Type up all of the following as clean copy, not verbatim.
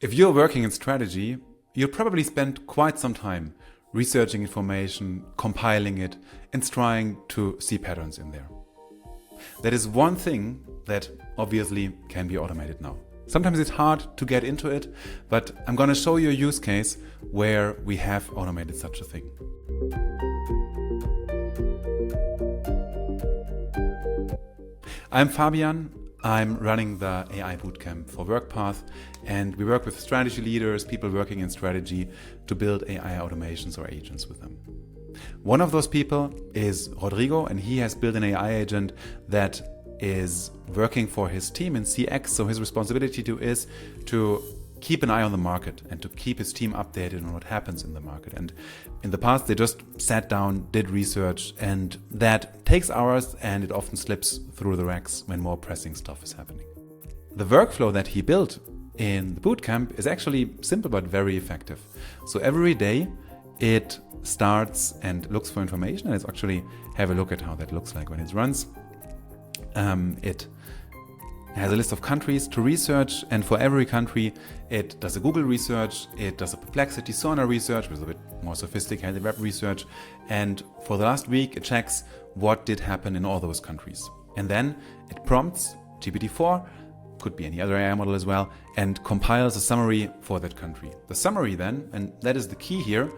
If you're working in strategy, you'll probably spend quite some time researching information, compiling it, and trying to see patterns in there. That is one thing that obviously can be automated now. Sometimes it's hard to get into it, but I'm going to show you a use case where we have automated such a thing. I'm Fabian. I'm running the AI Bootcamp for Workpath, and we work with strategy leaders, people working in strategy, to build AI automations or agents with them. One of those people is Rodrigo, and he has built an AI agent that is working for his team in CX. So his responsibility is to keep an eye on the market and to keep his team updated on what happens in the market. And in the past, they just sat down, did research, and that takes hours, and it often slips through the cracks when more pressing stuff is happening. The workflow that he built in the bootcamp is actually simple but very effective. So every day it starts and looks for information, and let's actually have a look at how that looks like when it runs. It has a list of countries to research, and for every country it does a Google research, it does a Perplexity Sauna research, which is a bit more sophisticated web research, and for the last week it checks what did happen in all those countries. And then it prompts GPT-4, could be any other AI model as well, and compiles a summary for that country. The summary then, and that is the key here,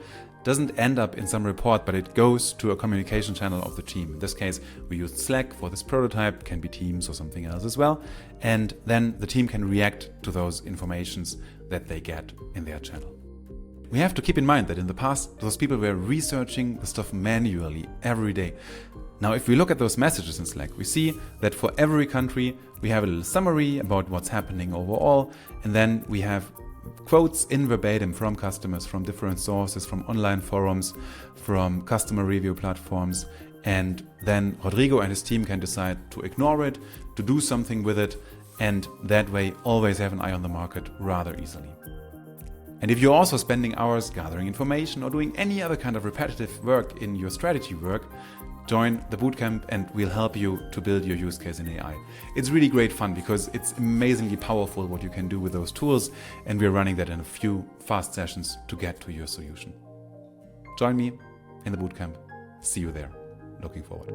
doesn't end up in some report, but it goes to a communication channel of the team. In this case, we used Slack for this prototype, can be Teams or something else as well. And then the team can react to those informations that they get in their channel. We have to keep in mind that in the past, those people were researching the stuff manually every day. Now, if we look at those messages in Slack, we see that for every country, we have a little summary about what's happening overall, and then we have quotes in verbatim from customers, from different sources, from online forums, from customer review platforms, and then Rodrigo and his team can decide to ignore it, to do something with it, and that way always have an eye on the market rather easily. And if you're also spending hours gathering information or doing any other kind of repetitive work in your strategy work, join the bootcamp and we'll help you to build your use case in AI. It's really great fun because it's amazingly powerful what you can do with those tools, and we're running that in a few fast sessions to get to your solution. Join me in the bootcamp. See you there. Looking forward.